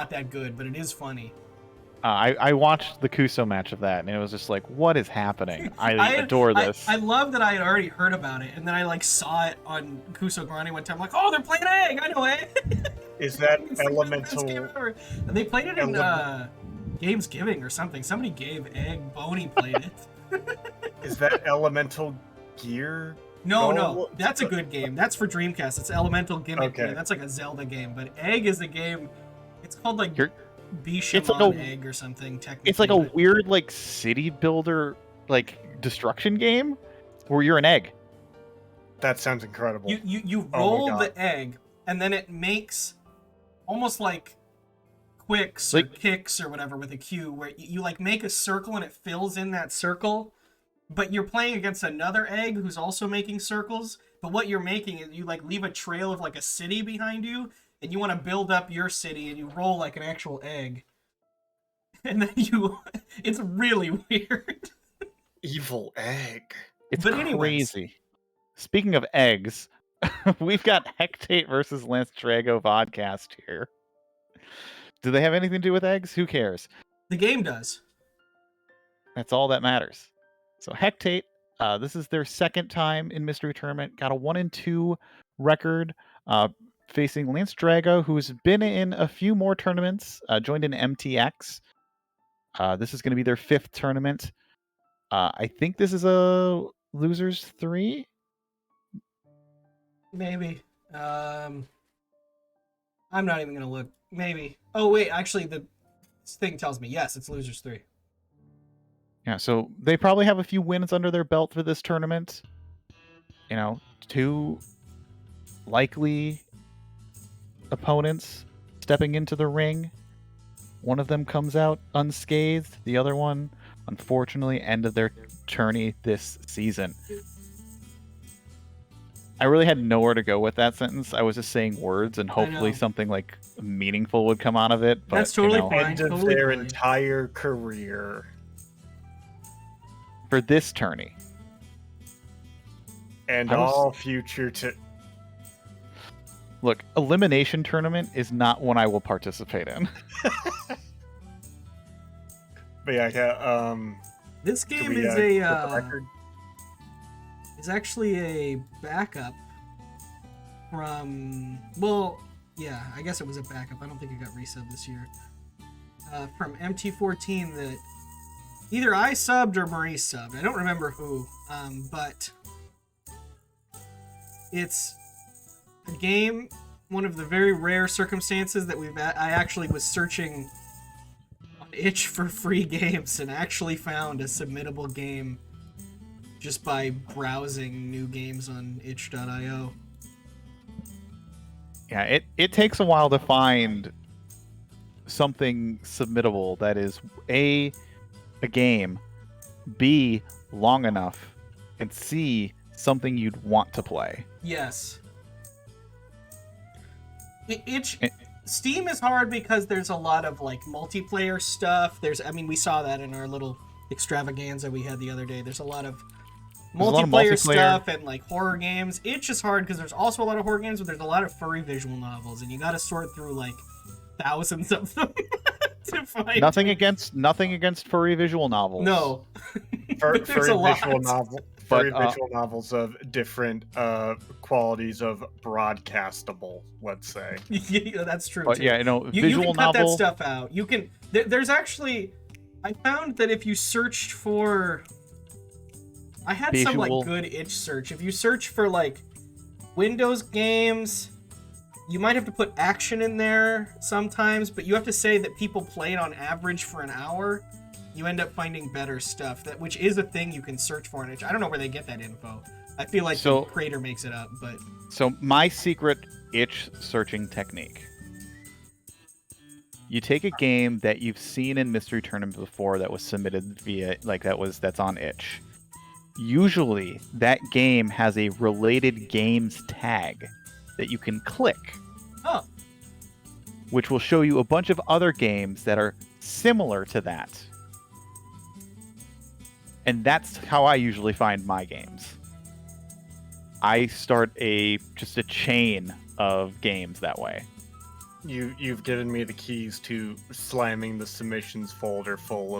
not that good, but it is funny. I watched the Kuso match of that, and it was just like, what is happening? I adore this. I love that I had already heard about it, and then I like saw it on Kuso Grande one time. Like, oh, they're playing Egg. I know Egg. Is that It's like the best elemental? game ever. And they played it in Gamesgiving or something. Somebody gave Egg. Boney played it. Is that elemental gear? No, that's a good game. That's for Dreamcast. It's Elemental Gimmick. Okay. That's like a Zelda game. But Egg is a game. It's called like It's like Bishamon Egg or something. Technically, It's like a weird like city builder like destruction game where you're an egg. That sounds incredible. You Oh my roll God. the egg, and then it makes almost like quicks or kicks or whatever with a Q, where you like make a circle and it fills in that circle. But you're playing against another egg who's also making circles. But what you're making is you like leave a trail of like a city behind you, and you want to build up your city, and you roll like an actual egg. And then it's really weird. Evil egg. It's But crazy. anyways. Speaking of eggs, we've got Hectate versus LanceDrago podcast here. Do they have anything to do with eggs? Who cares? The game does. That's all that matters. So Hectate, this is their second time in Mystery Tournament. Got a 1-2 record, facing LanceDrago, who's been in a few more tournaments. Joined in MTX. This is going to be their 5th tournament. I think this is a losers 3. Maybe. I'm not even gonna look. Maybe. Oh wait, actually the thing tells me yes, it's losers 3. Yeah, so they probably have a few wins under their belt for this tournament. You know, 2 likely opponents stepping into the ring. One of them comes out unscathed. The other one, unfortunately, ended their tourney this season. I really had nowhere to go with that sentence. I was just saying words, and hopefully something like meaningful would come out of it. But, that's totally fine. End of Totally their fine. entire career. For this tourney. And all future Look, elimination tournament is not one I will participate in. But yeah, This game we, is put the a record? is actually a backup from, well, yeah, I guess it was a backup. I don't think it got resubbed this year. From MT14 that either I subbed or Maurice subbed. I don't remember who, but it's a game, one of the very rare circumstances that I actually was searching on itch for free games and actually found a submittable game just by browsing new games on itch.io. Yeah, it takes a while to find something submittable that is A, a game, B, long enough, and C, something you'd want to play. Yes. Steam is hard because there's a lot of like multiplayer stuff. We saw that in our little extravaganza we had the other day. There's a lot of multiplayer stuff and like horror games. Itch is hard because there's also a lot of horror games, but there's a lot of furry visual novels, and you got to sort through like thousands of them to find. Nothing against furry visual novels. No, Furry there's a lot. visual novels of different qualities of broadcastable, let's say. Yeah, that's true. But too. yeah, You visual can cut that novel. stuff out. You can. There's actually, I found that if you searched for, I had some like good itch search. If you search for like Windows games, you might have to put action in there sometimes, but you have to say that people play it on average for an hour. You end up finding better stuff, which is a thing you can search for in itch. I don't know where they get that info. I feel like the creator makes it up, but. So my secret itch searching technique. You take a game that you've seen in Mystery Tournament before that was submitted via, that's on itch. Usually, that game has a related games tag that you can click. Oh. Which will show you a bunch of other games that are similar to that. And that's how I usually find my games. I start just a chain of games that way. You've given me the keys to slamming the submissions folder full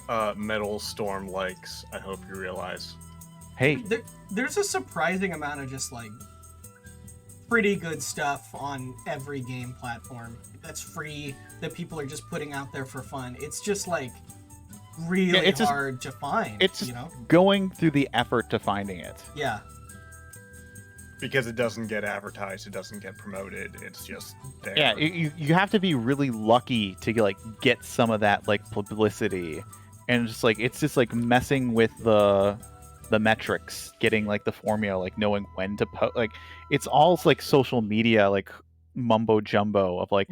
of Metal Storm likes. I hope you realize. Hey, there's a surprising amount of just like pretty good stuff on every game platform that's free that people are just putting out there for fun. It's just like really hard to find. It's just going through the effort to finding it. Yeah. Because it doesn't get advertised, it doesn't get promoted. It's just there. Yeah, you have to be really lucky to like get some of that like publicity, and just like it's just like messing with the metrics, getting like the formula, like knowing when to post. Like it's all like social media like mumbo jumbo of like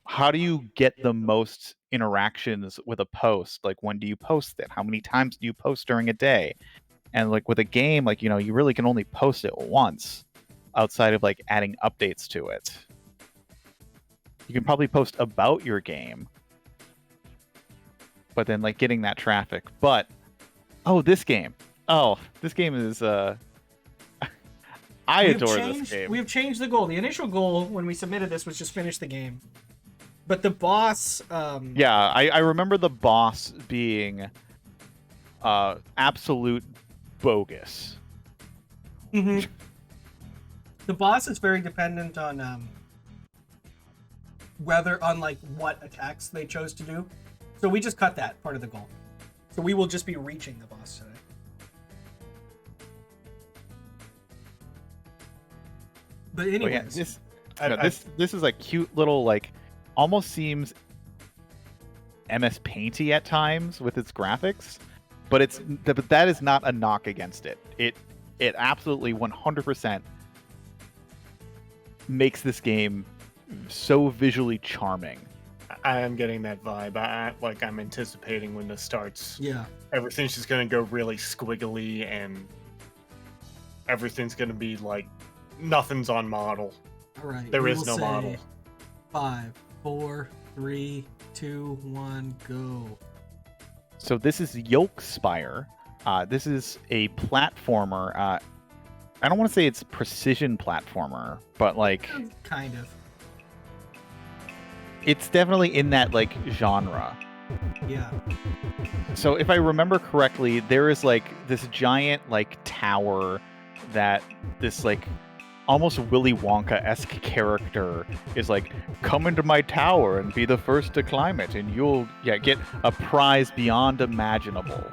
how do you get the most interactions with a post? Like when do you post it? How many times do you post during a day? And like with a game, like you really can only post it once. Outside of like adding updates to it, you can probably post about your game, but then like getting that traffic. But this game is I adore this game. We've changed the goal. The initial goal when we submitted this was just finish the game, but the boss. I remember the boss being absolute bogus. Mm-hmm. The boss is very dependent on what attacks they chose to do. So we just cut that part of the goal. So we will just be reaching the boss today. But anyways, this is a cute little like almost seems MS Painty at times with its graphics, but that is not a knock against it. It absolutely 100% makes this game so visually charming. I am getting that vibe. I'm anticipating when this starts. Yeah. Everything's just gonna go really squiggly, and everything's gonna be like nothing's on model. All right. There is no model. 5, 4, 3, 2, 1, go. So this is Yolkspire. This is a platformer. I don't want to say it's precision platformer, but like kind of. It's definitely in that like genre. Yeah. So if I remember correctly, there is like this giant like tower that this like almost Willy Wonka-esque character is like, come into my tower and be the first to climb it, and you'll get a prize beyond imaginable.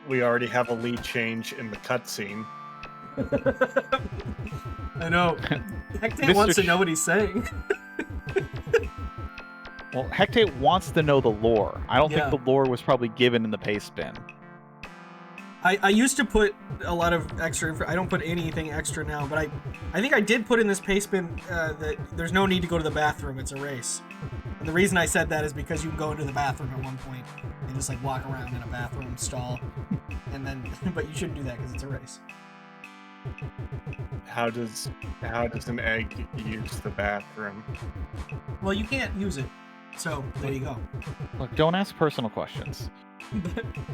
We already have a lead change in the cutscene. I know. Hectate wants to know what he's saying. Well, Hectate wants to know the lore. I don't think the lore was probably given in the paste bin. I used to put a lot of extra. I don't put anything extra now, but I think I did put in this paste bin that there's no need to go to the bathroom. It's a race. And the reason I said that is because you can go into the bathroom at one point and just like walk around in a bathroom stall, and then but you shouldn't do that because it's a race. How does an egg use the bathroom? Well, you can't use it, so there you go. Look, don't ask personal questions.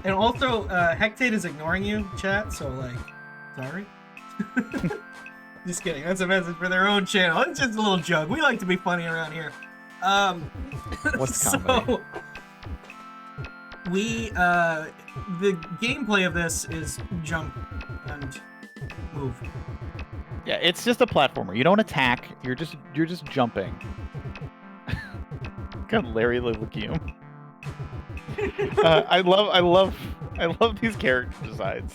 And also, Hectate is ignoring you, chat. So like, sorry. Just kidding. That's a message for their own channel. It's just a little joke. We like to be funny around here. What's comedy? So the gameplay of this is jump and move. Yeah, it's just a platformer. You don't attack. You're just jumping. God, Larry the Legume. I love these character designs.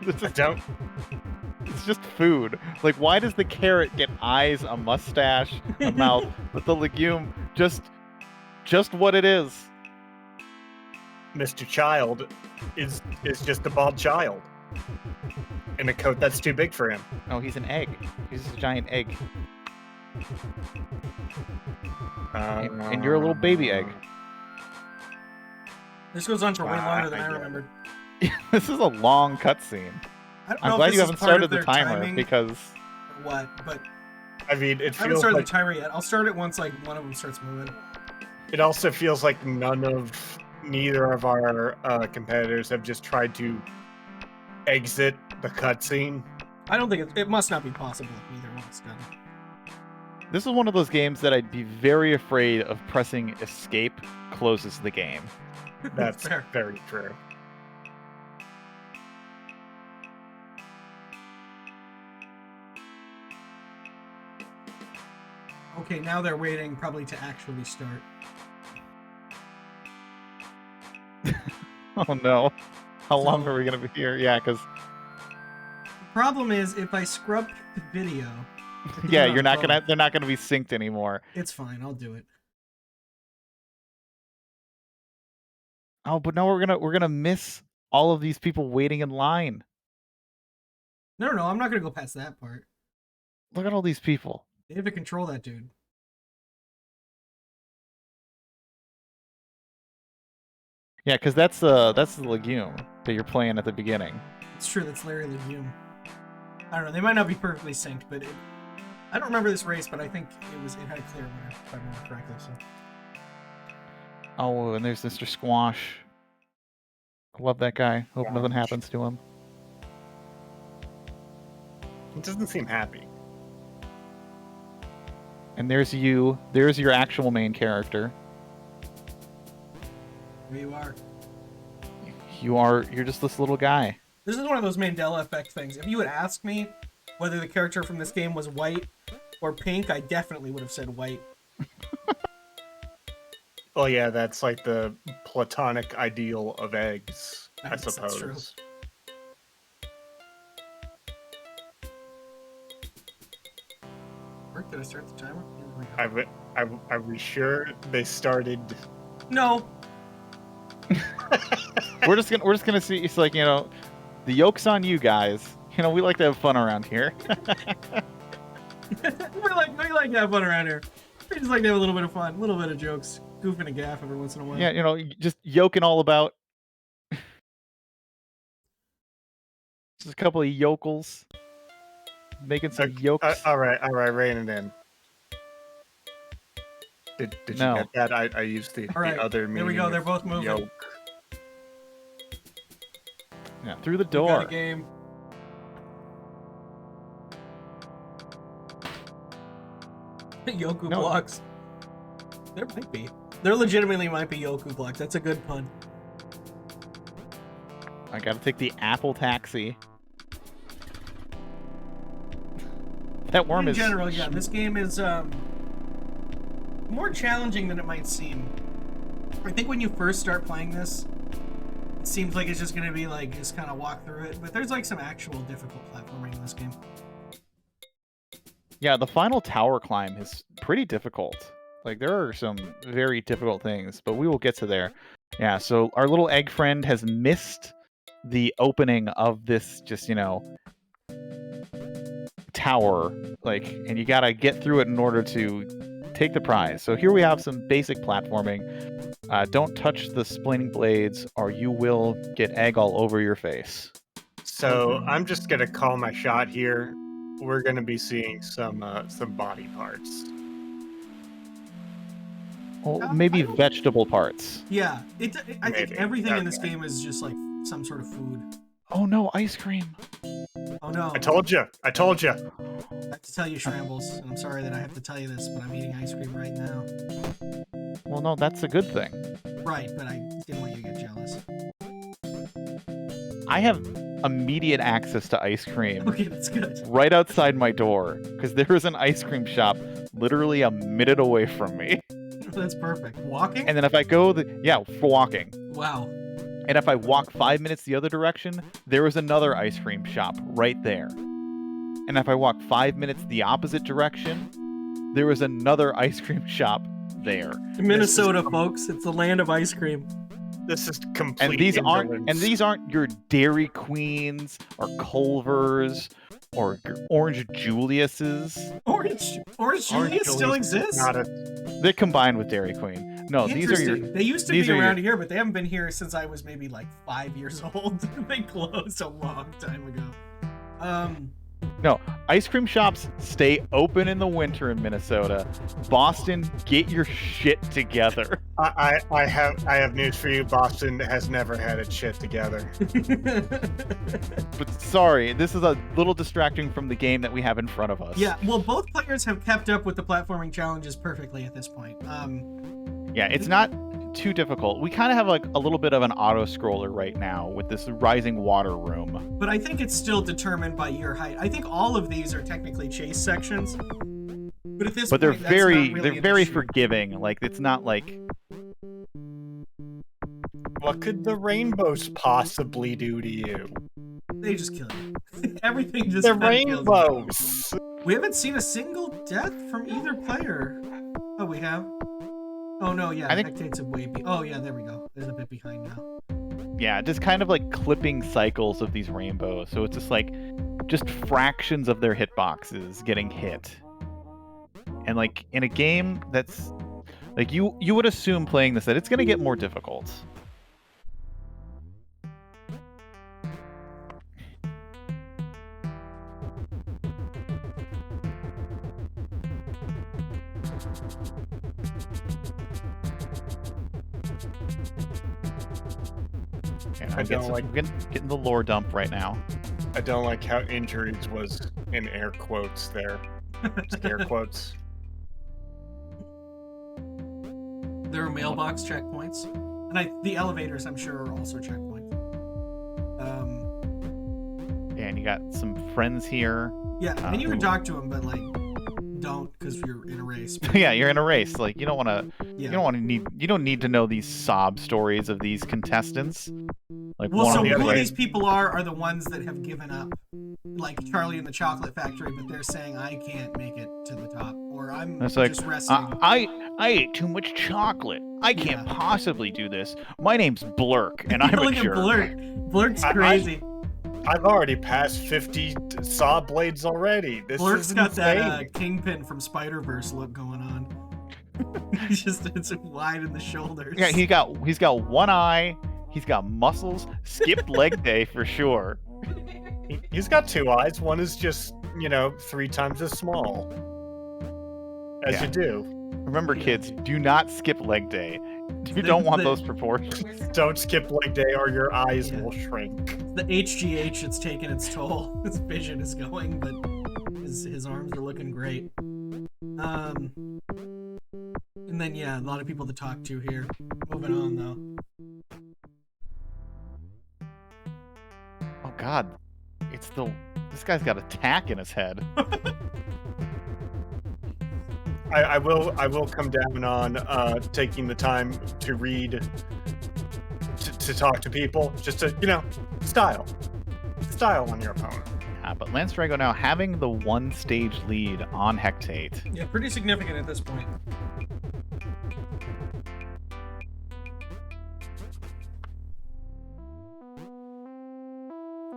It's just food. Like, why does the carrot get eyes, a mustache, a mouth, but the legume just what it is? Mr. Child is just a bald child in a coat that's too big for him. No, he's an egg. He's a giant egg. And you're a little baby egg. This goes on for way longer than I remembered. This is a long cutscene. I'm glad you haven't started the timer because... What? But I mean, it feels I haven't started like... the timer yet. I'll start it once like one of them starts moving. It also feels like neither of our competitors have just tried to exit the cutscene. I don't think it must not be possible if neither one's done. This is one of those games that I'd be very afraid of pressing escape closes the game. That's very true. Okay, now they're waiting probably to actually start. Oh no. How long are we going to be here? Yeah, because... The problem is, if I scrub the video... Yeah, they're not gonna be synced anymore. It's fine, I'll do it. Oh, but no, we're gonna miss all of these people waiting in line. No, I'm not gonna go past that part. Look at all these people. They have to control that dude. Yeah, because that's the legume that you're playing at the beginning. It's true, that's Larry Legume. I don't know, they might not be perfectly synced, but I don't remember this race, but I think it had a clear winner, if I remember correctly. So. Oh, and there's Mr. Squash. I love that guy. Hope nothing happens to him. He doesn't seem happy. And there's you. There's your actual main character. There you are. You're just this little guy. This is one of those Mandela effect things. If you had asked me whether the character from this game was white or pink, I definitely would have said white. Oh yeah, that's like the platonic ideal of eggs, I suppose. That's true. Did I start the timer? Are we sure they started? No. we're just gonna see. It's like, the yoke's on you guys. We like to have fun around here. we like to have fun around here. We just like to have a little bit of fun, a little bit of jokes, goofing a gaff every once in a while. Yeah, just yoking all about. Just a couple of yokels making some yokes. All right, rein it in. Did you get that? I used the other meaning. There we go. They're both moving. Yoke. Yeah, through the door. We got a game. Yoku blocks. There might be. There legitimately might be Yoku blocks. That's a good pun. I gotta take the Apple taxi. That worm is... In general, yeah, this game is more challenging than it might seem. I think when you first start playing this, it seems like it's just going to be like, just kind of walk through it. But there's like some actual difficult platforming in this game. Yeah, the final tower climb is pretty difficult. Like, there are some very difficult things, but we will get to there. Yeah, so our little egg friend has missed the opening of this just, tower, and you gotta get through it in order to take the prize. So here we have some basic platforming. Don't touch the splitting blades or you will get egg all over your face. So I'm just gonna call my shot here. We're gonna be seeing some body parts. Well, maybe vegetable parts. Yeah, I think everything in this game is just like some sort of food. Oh no, ice cream. Oh no. I told you. I have to tell you, Shrambles, and I'm sorry that I have to tell you this, but I'm eating ice cream right now. Well, no, that's a good thing. Right, but I didn't want you to get jealous. I have immediate access to ice cream. Okay, that's good. Right outside my door, because there is an ice cream shop literally a minute away from me. That's perfect. Walking? And then if I go, for walking. Wow. And if I walk 5 minutes the other direction, there is another ice cream shop right there. And if I walk 5 minutes the opposite direction, there is another ice cream shop there. Minnesota, folks, it's the land of ice cream. This is complete. And these aren't your Dairy Queens or Culvers or your Orange Julius's. Orange Julius still exists? They're combined with Dairy Queen. No, these are your... They used to be around here, but they haven't been here since I was maybe like 5 years old. They closed a long time ago. No, ice cream shops stay open in the winter in Minnesota. Boston, get your shit together. I have news for you. Boston has never had its shit together. But sorry, this is a little distracting from the game that we have in front of us. Yeah, well, both players have kept up with the platforming challenges perfectly at this point. Yeah, it's not too difficult. We kind of have like a little bit of an auto scroller right now with this rising water room. But I think it's still determined by your height. I think all of these are technically chase sections. But at this point, they're really very forgiving. Like it's not like What could the rainbows possibly do to you? They just kill you. Everything just The kinda kills you. rainbows. We haven't seen a single death from either player. Oh, we have? Oh, no, yeah. Hectate's a way oh, yeah, there we go. There's a bit behind now. yeah, just kind of like clipping cycles of these rainbows. So it's just fractions of their hitboxes getting hit. And like in a game that's like you would assume playing this that it's going to get more difficult. I don't like getting the lore dump right now. I don't like how injuries was in air quotes there. Just air quotes. There are mailbox checkpoints. And the elevators, I'm sure, are also checkpoints. Yeah, and you got some friends here. Yeah, and you can talk to them, but like, don't, because you're in a race. Yeah, you're in a race. Like you don't want to. Yeah. You don't need to know these sob stories of these contestants. Like well, so who these people are the ones that have given up, like Charlie in the Chocolate Factory, but they're saying I can't make it to the top, or I'm just resting. I ate too much chocolate. I can't possibly do this. My name's Blurk, and I'm a jerk. Blurk's crazy. I've already passed 50 saw blades already. This Blurk's got that Kingpin from Spider-Verse look going on. It's wide in the shoulders. Yeah, he's got one eye. He's got muscles. Skipped leg day for sure. He's got two eyes. One is just 3 times as small. As you do. Remember, kids, do not skip leg day. You don't want those proportions. Don't skip leg day or your eyes will shrink. The HGH, it's taken its toll. His vision is going, but his arms are looking great. And then, yeah, a lot of people to talk to here. Moving on, though. Oh, God. This guy's got a tack in his head. I will come down on taking the time to read, to talk to people, just to style on your opponent. Yeah, but LanceDrago now having the 1 stage lead on Hectate. Yeah, pretty significant at this point.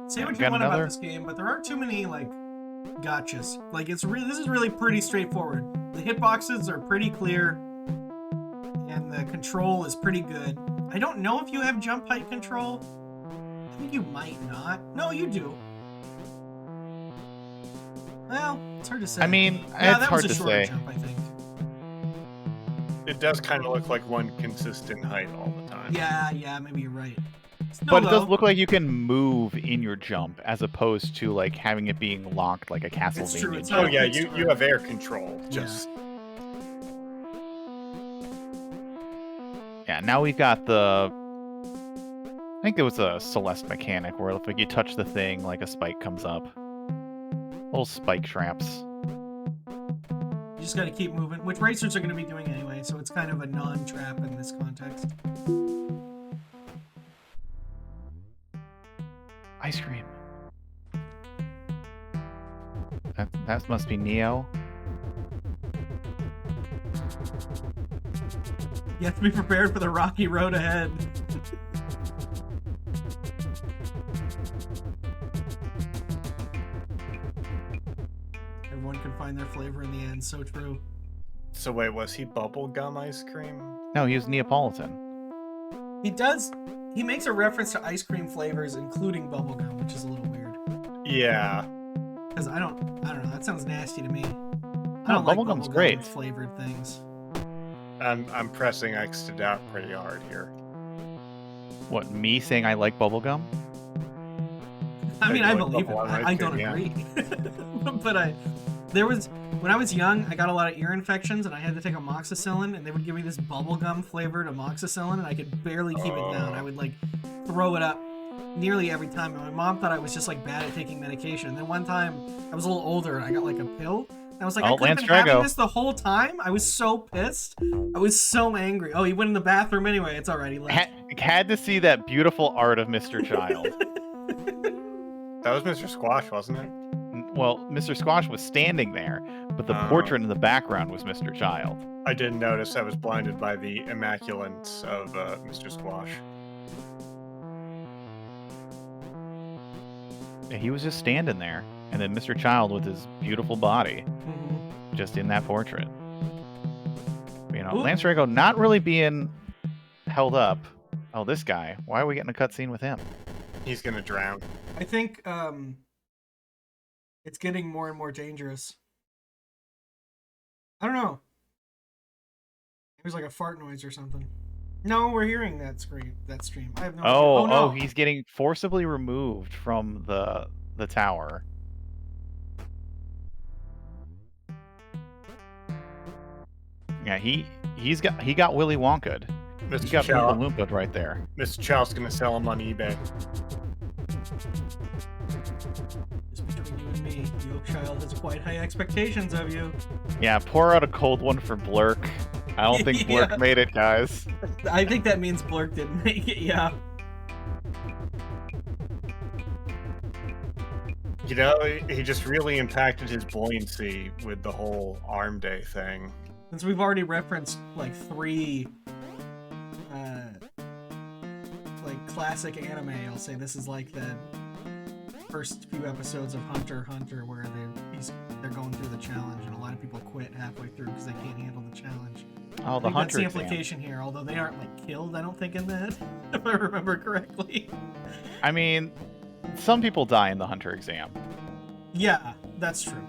Say what you want about this game, but there aren't too many gotchas. Like this is really pretty straightforward. The hitboxes are pretty clear, and the control is pretty good. I don't know if you have jump height control. I think you might not. No, you do. Well, it's hard to say. I mean, yeah, it's hard to say. Jump, I think. It does kind of look like one consistent height all the time. Yeah, maybe you're right. But it does look like you can move in your jump as opposed to having it being locked like a Castlevania. It's true. Oh yeah, you have air control. Just yeah. Now we've got the. I think there was a Celeste mechanic where if you touch the thing, like a spike comes up. Little spike traps. You just got to keep moving, which racers are going to be doing anyway. So it's kind of a non-trap in this context. Ice cream. That must be Neo. You have to be prepared for the rocky road ahead. Everyone can find their flavor in the end. So true. So wait, was he bubblegum ice cream? No, he was Neapolitan. He does. He makes a reference to ice cream flavors, including bubblegum, which is a little weird. Yeah. Because I don't know. That sounds nasty to me. I No, don't like bubblegum's bubblegum great. with flavored things. I'm pressing X to doubt pretty hard here. What, me saying I like bubblegum? I mean, you I like believe it. bubblegum ice I cream, don't yeah. agree. But when I was young, I got a lot of ear infections, and I had to take amoxicillin, and they would give me this bubblegum flavored amoxicillin, and I could barely keep it down. I would like throw it up nearly every time. And my mom thought I was just like bad at taking medication. And then one time, I was a little older, and I got like a pill. And I was like, I could have been having this the whole time. I was so pissed. I was so angry. Oh, he went in the bathroom anyway. It's alright. He left. Had to see that beautiful art of Mr. Child. That was Mr. Squash, wasn't it? Well, Mr. Squash was standing there, but the portrait in the background was Mr. Child. I didn't notice. I was blinded by the immaculance of Mr. Squash. And he was just standing there, and then Mr. Child with his beautiful body, just in that portrait. You know, LanceDrago not really being held up. Oh, this guy. Why are we getting a cutscene with him? He's gonna drown. I think it's getting more and more dangerous. I don't know. It was like a fart noise or something. No, we're hearing that stream. I have no idea. Oh, no. He's getting forcibly removed from the tower. Yeah, he got Willy Wonka'd. He got Oompa Loompa right there. Mr. Chow's gonna sell him on eBay. Just between you and me, Yolkspire has quite high expectations of you. Yeah, pour out a cold one for Blurk. I don't think Blurk made it, guys. I think that means Blurk didn't make it, yeah. You know, he just really impacted his buoyancy with the whole Arm Day thing. Since we've already referenced like 3 like classic anime, I'll say this is like the first few episodes of Hunter x Hunter where they're going through the challenge, and a lot of people quit halfway through because they can't handle the challenge. Oh, the Hunter that's the implication here, although they aren't like killed, I don't think, in that, if I remember correctly. I mean, some people die in the Hunter exam. Yeah, that's true.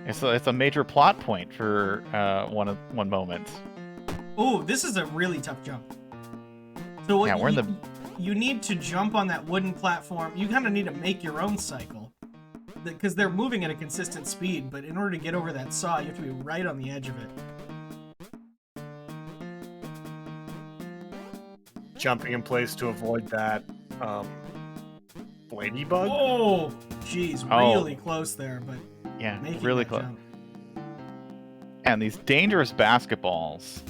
It's a major plot point for one moment. Oh, this is a really tough jump. So what we're in the... You need to jump on that wooden platform. You kind of need to make your own cycle, because they're moving at a consistent speed. But in order to get over that saw, you have to be right on the edge of it. Jumping in place to avoid that ladybug. Oh, jeez, really close there, but yeah, really close. Jump. And these dangerous basketballs.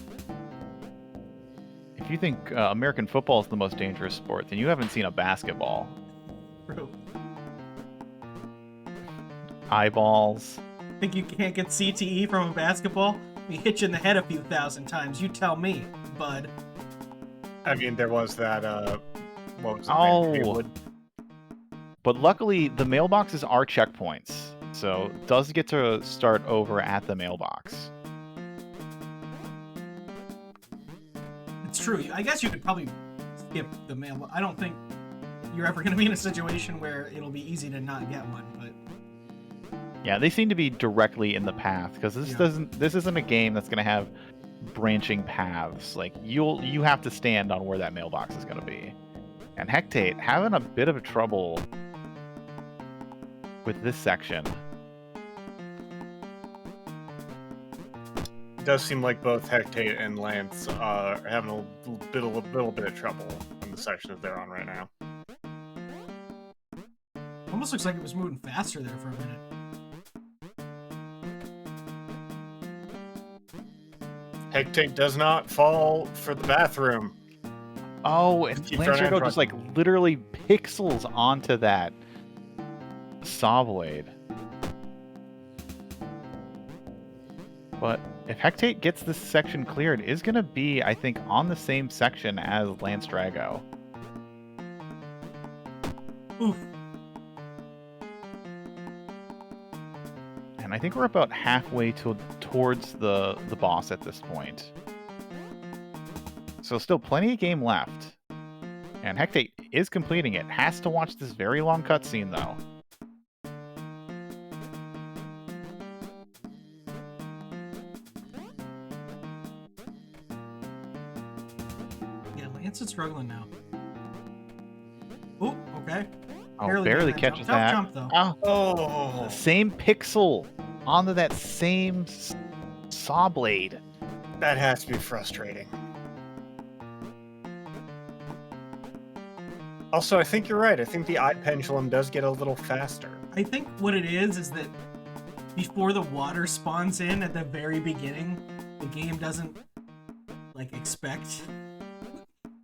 If you think American football is the most dangerous sport, then you haven't seen a basketball. True. Eyeballs. Think you can't get CTE from a basketball? We hit you in the head a few thousand times. You tell me, bud. I mean, there was that, what was it? Oh. But luckily, the mailboxes are checkpoints. So it does get to start over at the mailbox. It's true. I guess you could probably skip the mailbox. I don't think you're ever going to be in a situation where it'll be easy to not get one, but... Yeah, they seem to be directly in the path, because this isn't a game that's going to have branching paths. Like, you have to stand on where that mailbox is going to be. And Hectate having a bit of trouble with this section. It does seem like both Hectate and Lance are having a little bit of trouble in the section that they're on right now. Almost looks like it was moving faster there for a minute. Hectate does not fall for the bathroom. Oh, and LanceDrago just like literally pixels onto that saw blade. But if Hectate gets this section cleared, it is going to be, I think, on the same section as LanceDrago. Oof. And I think we're about halfway towards the boss at this point. So still plenty of game left. And Hectate is completing it. Has to watch this very long cutscene, though. Lance is struggling now. Oh, okay. Oh, barely catches that. Tough jump, though. Oh. Same pixel onto that same saw blade. That has to be frustrating. Also, I think you're right. I think the eye pendulum does get a little faster. I think what it is that before the water spawns in at the very beginning, the game doesn't, like, expect.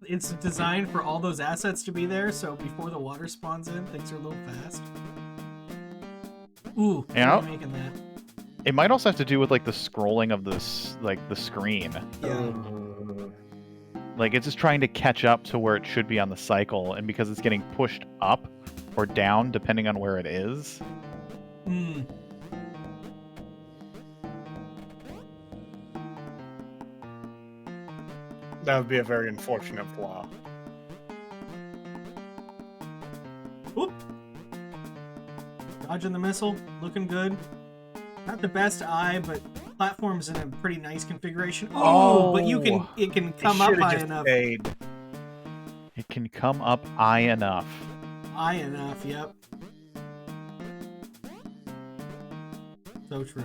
It's designed for all those assets to be there, so before the water spawns in, things are a little fast. Ooh, making that. It might also have to do with like the scrolling of this, like the screen. Yeah. Like it's just trying to catch up to where it should be on the cycle, and because it's getting pushed up or down depending on where it is. Hmm. That would be a very unfortunate flaw. Oop. Dodging the missile, looking good. Not the best eye, but platform's in a pretty nice configuration. Oh, but it can come up high enough. It can come up high enough. High enough, yep. So true.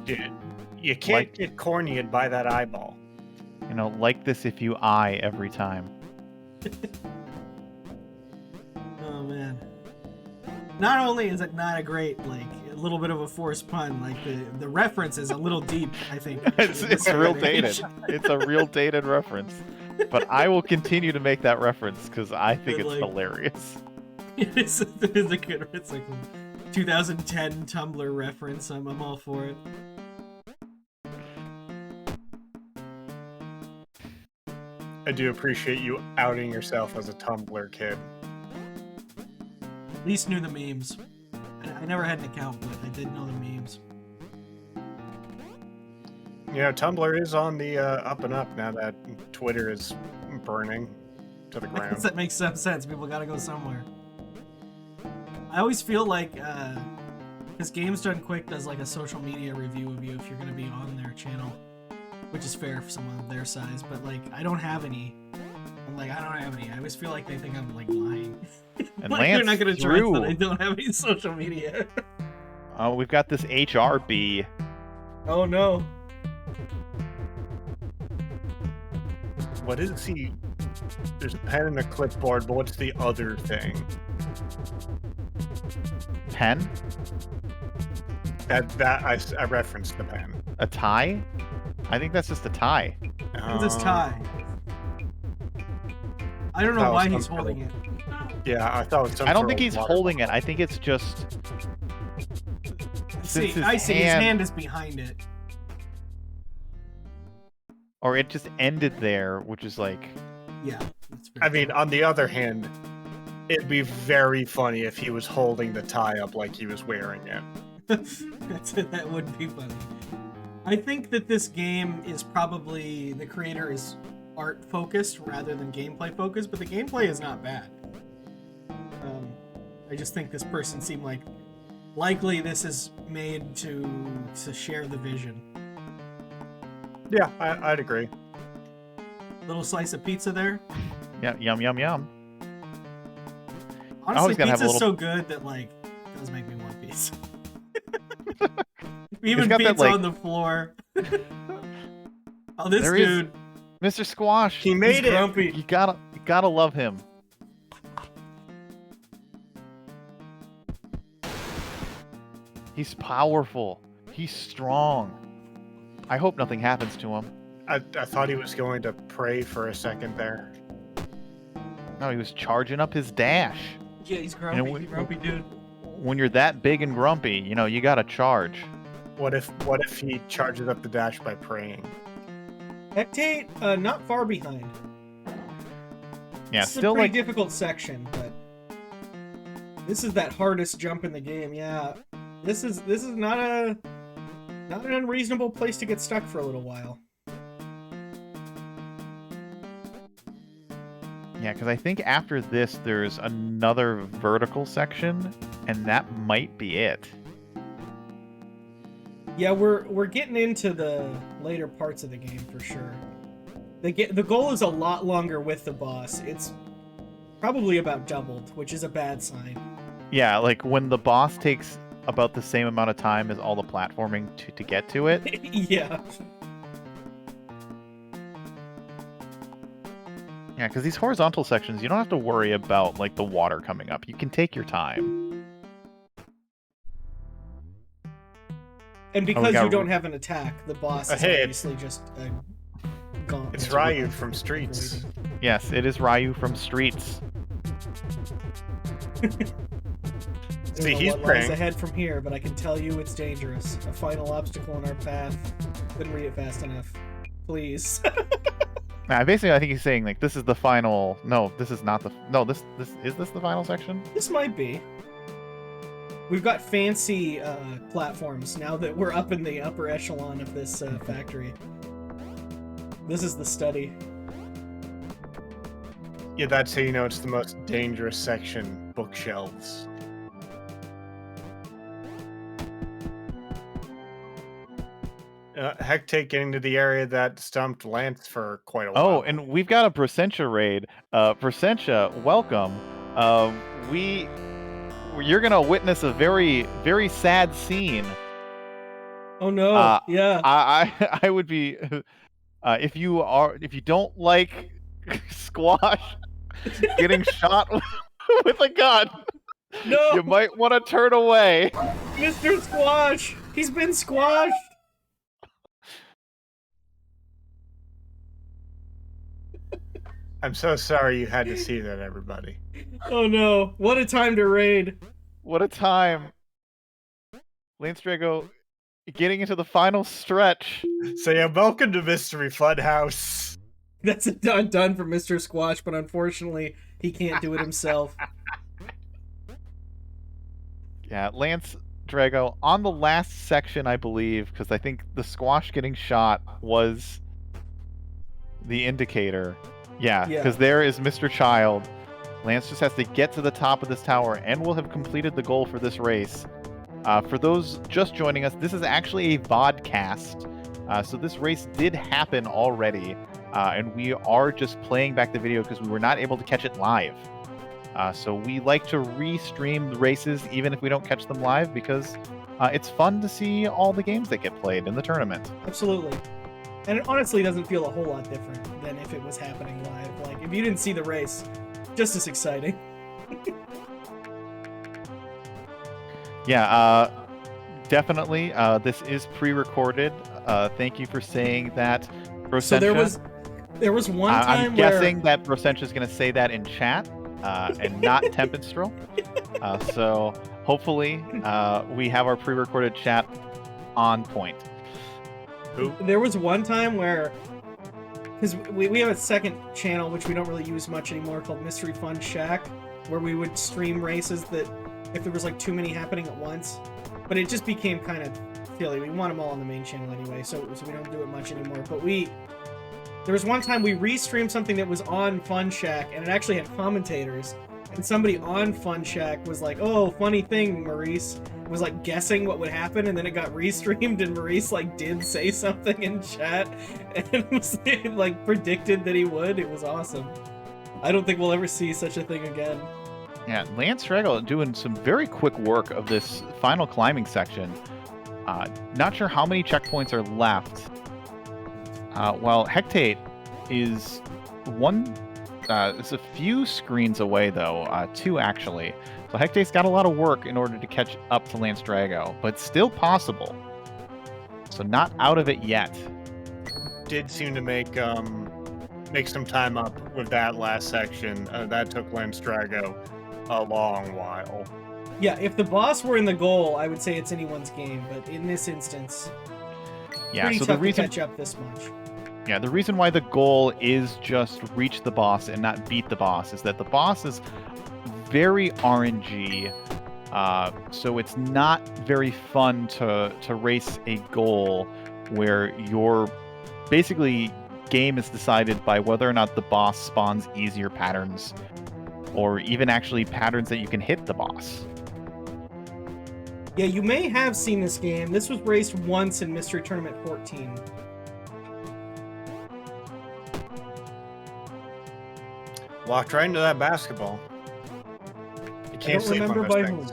Dude, you can't get cornered by that eyeball. You know, like this if you eye every time. Oh, man. Not only is it not a great, like, a little bit of a forced pun, like, the reference is a little deep, I think. It's real dated. It's a real dated reference. But I will continue to make that reference because I think it's hilarious. It is a good, it's like a 2010 Tumblr reference. I'm all for it. I do appreciate you outing yourself as a Tumblr kid. At least knew the memes. I never had an account, but I did know the memes. Yeah, Tumblr is on the up and up now that Twitter is burning to the ground. I guess that makes some sense. People gotta go somewhere. I always feel like, because Games Done Quick does like a social media review of you if you're gonna be on their channel, which is fair for someone of their size, but like, I don't have any. I'm like, I don't have any. I always feel like they think I'm like lying. And like Lance they're not gonna trust that I don't have any social media. Oh, we've got this HRB. Oh no. What is he? There's a pen and a clipboard, but what's the other thing? Pen? I referenced the pen. A tie? I think that's just a tie. It's his tie. I don't know why he's holding it. Yeah, I thought it was I don't think he's holding it. I think it's just... I see. His hand is behind it. Or it just ended there, which is like... Yeah. I mean, on the other hand, it'd be very funny if he was holding the tie up like he was wearing it. That would be funny. I think that this game is probably... The creator is art focused rather than gameplay focused, but the gameplay is not bad. I just think this person seemed like likely this is made to share the vision. Yeah, I'd agree. Little slice of pizza there. Yeah, yum yum yum. Honestly, pizza's so good that like it does make me want pizza. Even pizza that, on the floor. Oh, this dude, Mr. Squash. He made it. Grumpy. You gotta love him. He's powerful. He's strong. I hope nothing happens to him. I thought he was going to pray for a second there. No, he was charging up his dash. Yeah, he's grumpy. You know, grumpy dude. When you're that big and grumpy, you know, you gotta charge. What if he charges up the dash by praying? Hectate, not far behind. Yeah, this still is a pretty like difficult section, but this is that hardest jump in the game. Yeah, this is not an unreasonable place to get stuck for a little while. Yeah, because I think after this, there's another vertical section, and that might be it. Yeah, we're getting into the later parts of the game for sure. The goal is a lot longer with the boss. It's probably about doubled, which is a bad sign. Yeah, like when the boss takes about the same amount of time as all the platforming to get to it. Yeah. Yeah, because these horizontal sections, you don't have to worry about like the water coming up. You can take your time. And because you don't have an attack, the boss is obviously just a gauntlet. It's Ryu from Streets. Yes, it is Ryu from Streets. See, he's what praying lies ahead from here, but I can tell you it's dangerous. A final obstacle in our path. Couldn't read it fast enough. Please. Basically, I think he's saying like this is the final. No, this is not the. No, this is this the final section? This might be. We've got fancy platforms now that we're up in the upper echelon of this factory. This is the study. Yeah, that's how you know it's the most dangerous section. Bookshelves. Hectate getting to the area that stumped Lance for quite a while. Oh, and we've got a Prosentia raid. Prosentia, welcome. You're gonna witness a very, very sad scene. Oh no! Yeah. I would be if you don't like Squash getting shot with a gun. No. You might want to turn away. Mr. Squash, he's been squashed. I'm so sorry you had to see that, everybody. Oh no, what a time to raid. What a time. LanceDrago getting into the final stretch. So yeah, welcome to Mystery Funhouse. That's done for Mr. Squash, but unfortunately, he can't do it himself. Yeah, LanceDrago, on the last section, I believe, because I think the Squash getting shot was the indicator. Yeah, because there is Mr. Child. Lance just has to get to the top of this tower, and we'll have completed the goal for this race. For those just joining us, this is actually a vodcast. So this race did happen already, and we are just playing back the video because we were not able to catch it live. So we like to re-stream the races even if we don't catch them live because it's fun to see all the games that get played in the tournament. Absolutely. And it honestly doesn't feel a whole lot different than if it was happening live. Like, if you didn't see the race, just as exciting. Yeah, definitely. This is pre-recorded. Thank you for saying that, Prosentia. So there was one time I'm guessing that Prosentia is going to say that in chat and not Tempestral. So hopefully we have our pre-recorded chat on point. There was one time where, because we have a second channel which we don't really use much anymore called Mystery Fun Shack, where we would stream races that if there was like too many happening at once, but it just became kind of silly. We want them all on the main channel anyway, so we don't do it much anymore. But there was one time we restreamed something that was on Fun Shack, and it actually had commentators. And somebody on Fun Shack was like, "Oh, funny thing, Maurice," was like guessing what would happen, and then it got restreamed, and Maurice like did say something in chat, and was like predicted that he would. It was awesome. I don't think we'll ever see such a thing again. Yeah, LanceDrago doing some very quick work of this final climbing section. Not sure how many checkpoints are left. While Hectate is it's a few screens away, though. 2, actually. So Hectate's got a lot of work in order to catch up to LanceDrago, but still possible. So not out of it yet. Did seem to make some time up with that last section. That took LanceDrago a long while. Yeah, if the boss were in the goal, I would say it's anyone's game, but in this instance, pretty so tough the reason to catch up this much. Yeah, the reason why the goal is just reach the boss and not beat the boss is that the boss is very RNG, so it's not very fun to race a goal where your basically game is decided by whether or not the boss spawns easier patterns or even actually patterns that you can hit the boss. Yeah, you may have seen this game. This was raced once in Mystery Tournament 14. Walked right into that basketball. You can't sleep on those things.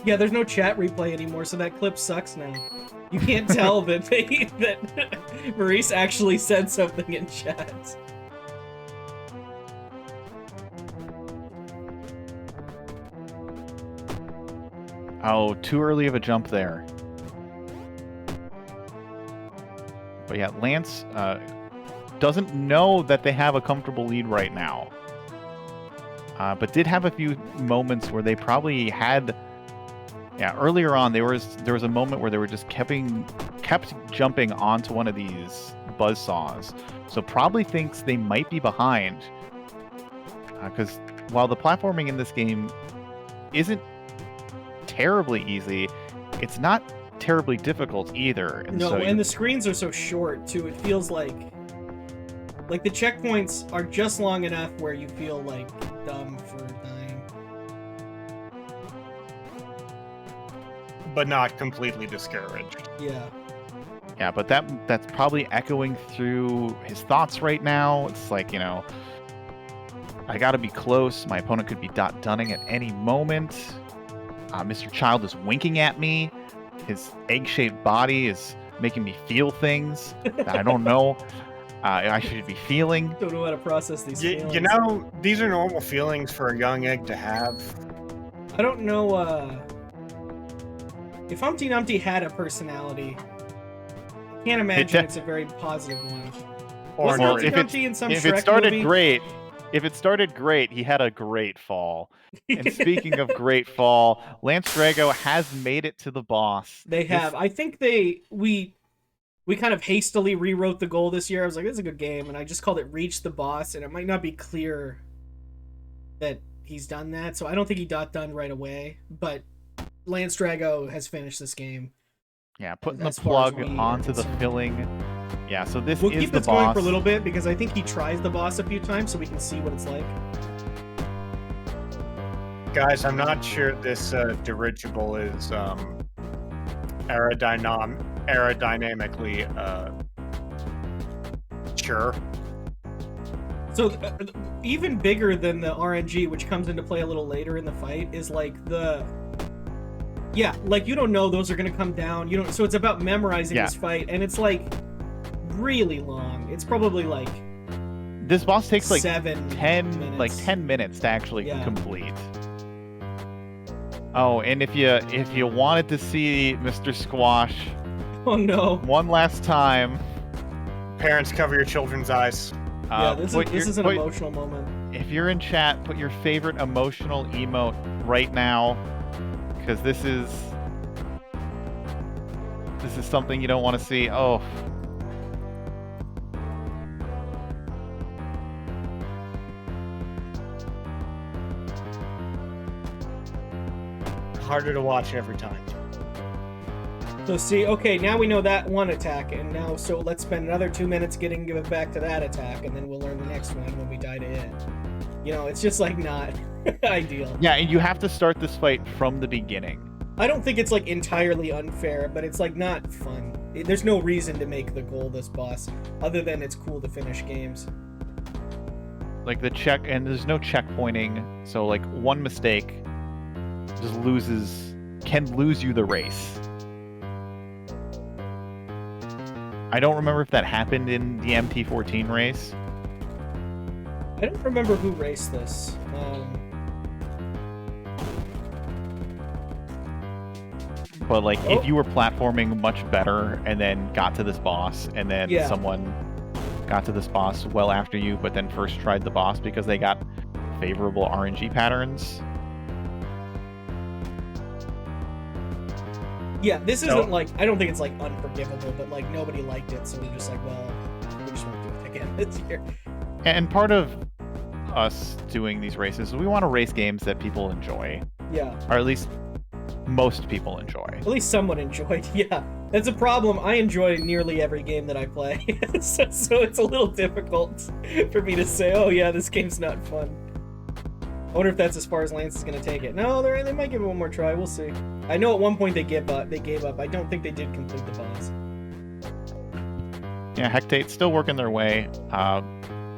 Yeah, there's no chat replay anymore, so that clip sucks now. You can't tell that that Maurice actually said something in chat. Oh, too early of a jump there. But yeah, Lance doesn't know that they have a comfortable lead right now. But did have a few moments where they probably had... Yeah, earlier on, there was a moment where they were just kept jumping onto one of these buzzsaws. So probably thinks they might be behind. Because while the platforming in this game isn't terribly easy, it's not terribly difficult either. And and the screens are so short too. It feels like the checkpoints are just long enough where you feel like dumb for dying, but not completely discouraged. Yeah, but that's probably echoing through his thoughts right now. It's like, I gotta be close. My opponent could be dunning at any moment. Mr. Child is winking at me. His egg-shaped body is making me feel things that I don't know I should be feeling. Don't know how to process these feelings. These are normal feelings for a young egg to have. I don't know if Humpty Dumpty had a personality. I can't imagine it's a very positive one. Or Humpty Dumpty in some Shrek it started movie? great. If it started great, he had a great fall. And speaking of great fall, LanceDrago has made it to the boss. They have. I think we kind of hastily rewrote the goal this year. I was like, this is a good game, and I just called it Reach the Boss, and it might not be clear that he's done that, so I don't think he got done right away, but LanceDrago has finished this game. Yeah, putting the plug onto the filling. Yeah, so this is the boss. We'll keep this going for a little bit, because I think he tries the boss a few times, so we can see what it's like. Guys, I'm not sure this dirigible is aerodynamically sure. So even bigger than the RNG, which comes into play a little later in the fight, is like you don't know those are gonna come down. So it's about memorizing this fight, and it's like really long. It's probably like this boss takes like 10 minutes to actually complete. Oh, and if you wanted to see Mr. Squash, oh no, one last time, parents, cover your children's eyes. This is an emotional moment. If you're in chat, put your favorite emotional emote right now, because this is something you don't want to see. Oh. Harder to watch every time. So see, okay, now we know that one attack, and now so let's spend another 2 minutes getting it back to that attack, and then we'll learn the next one when we die to it. It's just like not ideal. Yeah, and you have to start this fight from the beginning. I don't think it's like entirely unfair, but it's like not fun. There's no reason to make the goal this boss, other than it's cool to finish games. Like and there's no checkpointing, so like one mistake just can lose you the race. I don't remember if that happened in the MT14 race. I don't remember who raced this. But like, if you were platforming much better and then got to this boss, and then someone got to this boss well after you, but then first tried the boss because they got favorable RNG patterns. Yeah, this isn't like, I don't think it's like unforgivable, but like nobody liked it, so we're just like, well, we just won't do it again this year. And part of us doing these races is we want to race games that people enjoy. Yeah. Or at least most people enjoy. At least someone enjoyed, yeah. That's a problem. I enjoy nearly every game that I play, so it's a little difficult for me to say, oh yeah, this game's not fun. I wonder if that's as far as Lance is going to take it. No, they might give it one more try. We'll see. I know at one point they gave up. I don't think they did complete the boss. Yeah, Hectate's still working their way.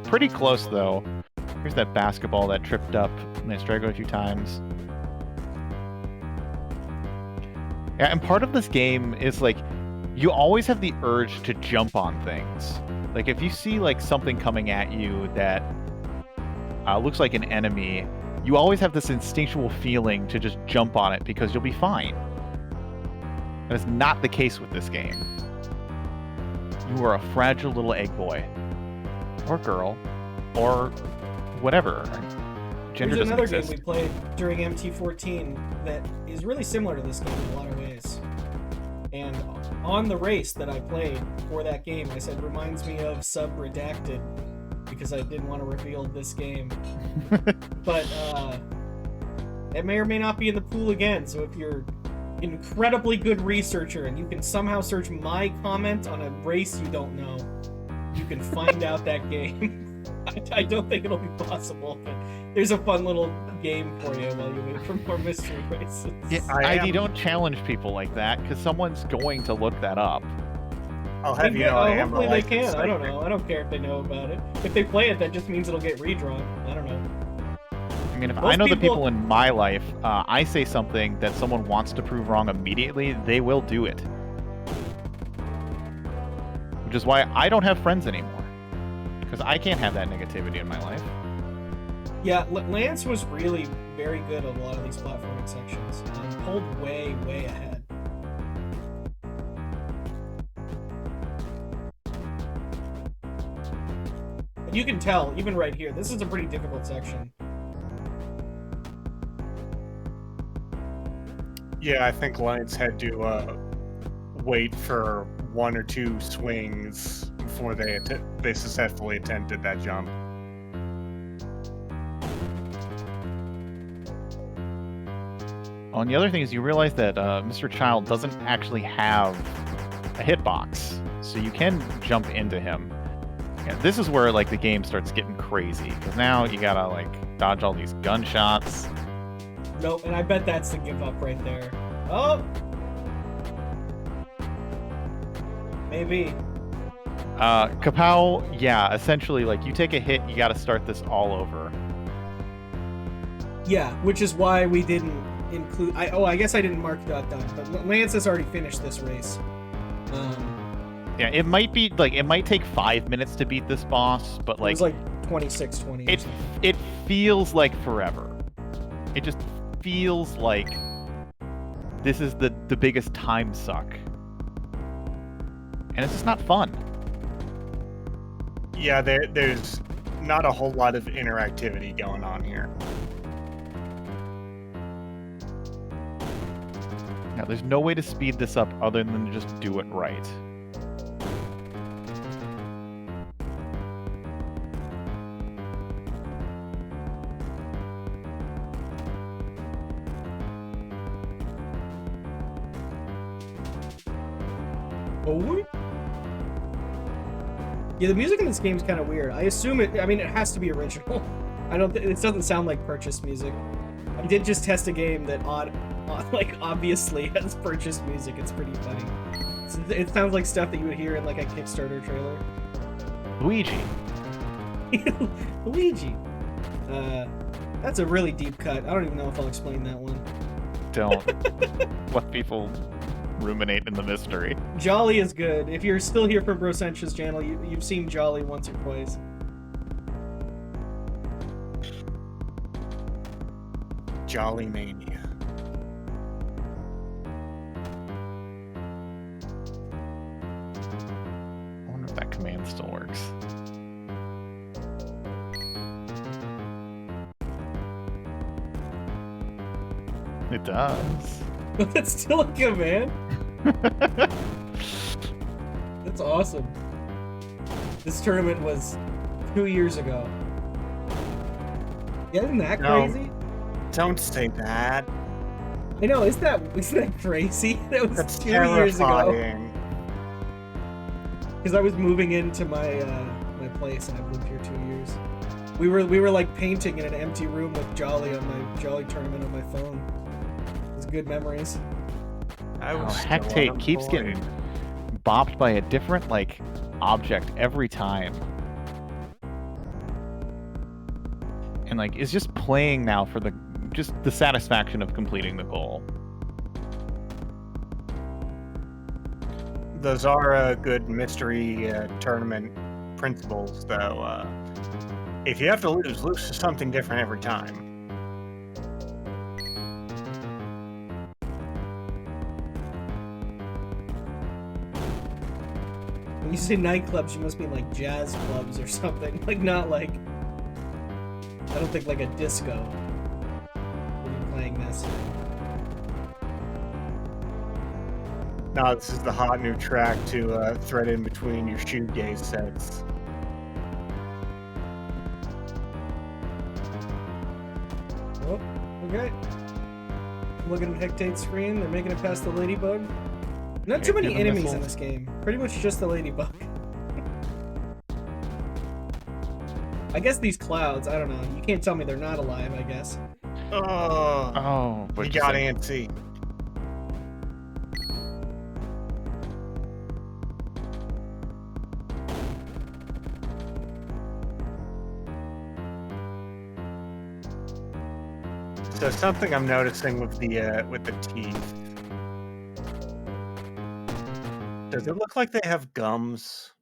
Pretty close, though. Here's that basketball that tripped up LanceDrago a few times. Yeah, and part of this game is, like, you always have the urge to jump on things. Like, if you see, like, something coming at you that looks like an enemy, you always have this instinctual feeling to just jump on it because you'll be fine. That is not the case with this game. You are a fragile little egg boy. Or girl. Or whatever. Gender There's doesn't another exist. game we played during MT14 that is really similar to this game in a lot of ways. And on the race that I played for that game, I said, reminds me of Sub-Redacted, because I didn't want to reveal this game. But it may or may not be in the pool again, so if you're an incredibly good researcher and you can somehow search my comment on a race you don't know, you can find out that game. I don't think it'll be possible, but there's a fun little game for you while you wait for more mystery races. Yeah, ID, don't challenge people like that, because someone's going to look that up. I'll have you know I am hopefully they can. I don't know. I don't care if they know about it. If they play it, that just means it'll get redrawn. I don't know. I mean, if I know the people in my life, I say something that someone wants to prove wrong immediately, they will do it. Which is why I don't have friends anymore. Because I can't have that negativity in my life. Yeah, Lance was really very good at a lot of these platforming sections. Pulled way, way ahead. And you can tell, even right here, this is a pretty difficult section. Yeah, I think Lance had to wait for one or two swings before they successfully attempted that jump. Oh, and the other thing is you realize that Mr. Child doesn't actually have a hitbox, so you can jump into him. Yeah, this is where like the game starts getting crazy, because now you gotta like dodge all these gunshots. Nope, and I bet that's the give up right there. Oh! Maybe. Kapow, yeah, essentially, like, you take a hit, you gotta start this all over. Yeah, which is why we didn't include... I guess I didn't mark that done, but Lance has already finished this race. Yeah, it might be, like, it might take 5 minutes to beat this boss, but, like... It was like 26-20 It feels like forever. It just feels like this is the biggest time suck. And it's just not fun. Yeah, there's not a whole lot of interactivity going on here. Now, there's no way to speed this up other than to just do it right. Oh. Yeah, the music in this game is kind of weird. I assume it has to be original. It doesn't sound like purchased music. I did just test a game that obviously has purchased music. It's pretty funny. It sounds like stuff that you would hear in like a Kickstarter trailer. Luigi. Luigi. That's a really deep cut. I don't even know if I'll explain that one. Don't let people ruminate in the mystery. Jolly is good. If you're still here from Brosench's channel, you've seen Jolly once or twice. Jolly Mania. I wonder if that command still works. It does. That's still a command? That's awesome. This tournament was 2 years ago. Yeah, isn't that crazy? Don't say that. I know, isn't that crazy? That was That's 2 years ago. terrifying. Because I was moving into my my place and I've lived here 2 years. We were like painting in an empty room with Jolly on my Jolly tournament on my phone. It was good memories. Hectate keeps getting bopped by a different like object every time. And like is just playing now for the satisfaction of completing the goal. Those are good mystery tournament principles, though. If you have to lose to something different every time. When you say nightclubs, you must mean like jazz clubs or something. Like not like, I don't think like a disco when you're playing this. No, this is the hot new track to thread in between your shoegaze sets. Oh, okay. Looking at Hectate's screen, they're making it past the ladybug. Not too many enemies in this game. Pretty much just the ladybug. I guess these clouds, I don't know. You can't tell me they're not alive, I guess. Oh, but you got antsy. So something I'm noticing with the teeth. Does it look like they have gums?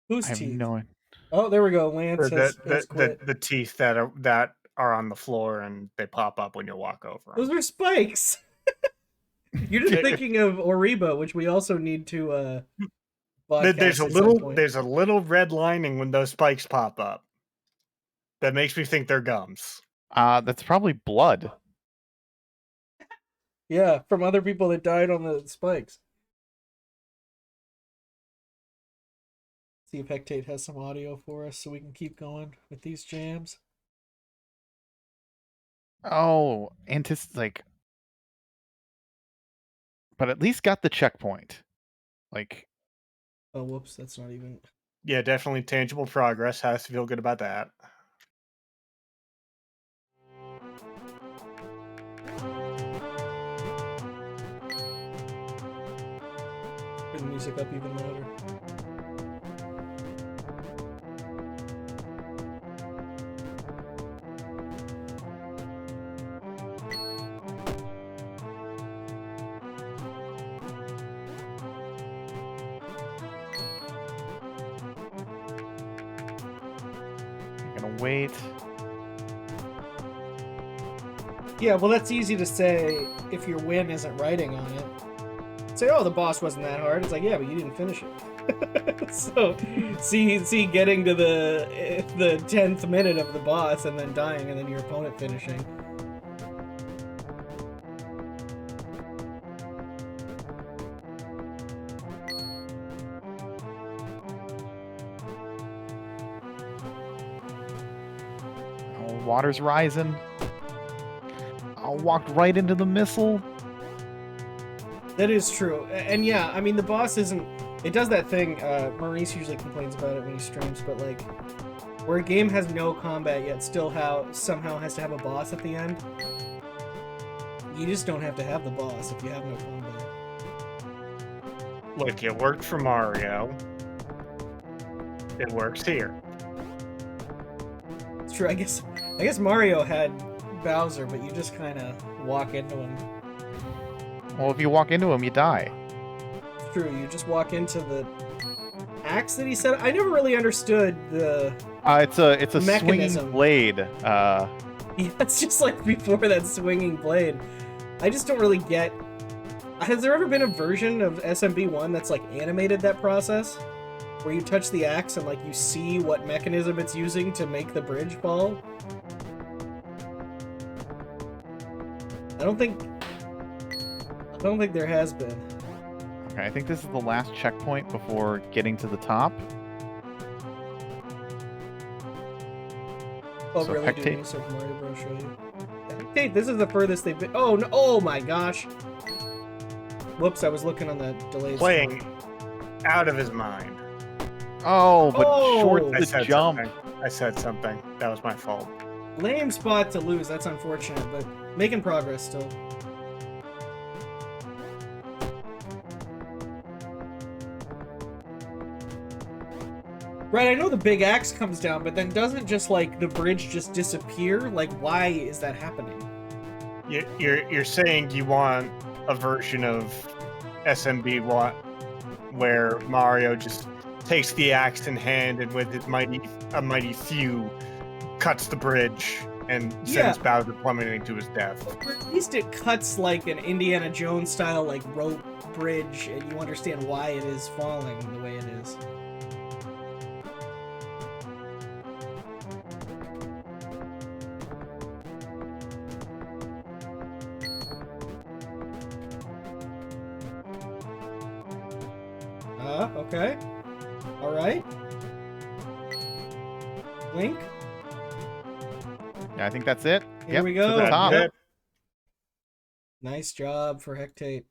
Whose I have teeth? no idea. Oh, there we go. Lance has quit. The teeth that are on the floor and they pop up when you walk over them. Those are spikes. You're just thinking of Oriba, which we also need to there's a little red lining when those spikes pop up. That makes me think they're gums. That's probably blood. Yeah, from other people that died on the spikes. See if Hectate has some audio for us so we can keep going with these jams. Oh, but at least got the checkpoint. Like, oh, whoops, that's not even. Yeah, definitely tangible progress. Has to feel good about that. Turn the music up even louder. Wait. Yeah, well, that's easy to say if your win isn't writing on it. Say, oh, the boss wasn't that hard. It's like, yeah, but you didn't finish it. So, see, getting to the 10th minute of the boss and then dying, and then your opponent finishing. Water's rising. I walked right into the missile. That is true. And yeah, I mean, the boss isn't... It does that thing, Maurice usually complains about it when he streams, but like, where a game has no combat yet still somehow has to have a boss at the end. You just don't have to have the boss if you have no combat. Look, it worked for Mario. It works here. It's true, I guess Mario had Bowser, but you just kind of walk into him. Well, if you walk into him, you die. It's true, you just walk into the axe that he said. I never really understood the it's a mechanism. Swinging blade. Yeah, it's just like before that swinging blade. I just don't really get... Has there ever been a version of SMB1 that's like animated that process? Where you touch the axe and like you see what mechanism it's using to make the bridge fall? I don't think there has been. Okay, I think this is the last checkpoint before getting to the top. Oh, so really? Hectate. Doing Super Mario Bros. Show you. Hectate, this is the furthest they've been. Oh no! Oh my gosh! Whoops! I was looking on the delays. out of his mind. Oh, but short I the said jump. something. I said something. That was my fault. Lame spot to lose. That's unfortunate, but making progress still. Right, I know the big axe comes down, but then doesn't just like the bridge just disappear? Like, why is that happening? You're saying you want a version of SMB1 where Mario just takes the axe in hand and with his mighty few cuts the bridge and sends Bowser plummeting to his death. Or at least it cuts like an Indiana Jones style like rope bridge, and you understand why it is falling the way it is. Okay. Alright. Link? Yeah, I think that's it. Here we go. To the top. Yep. Nice job for Hectate.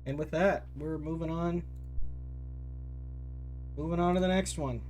And with that, we're moving on. Moving on to the next one.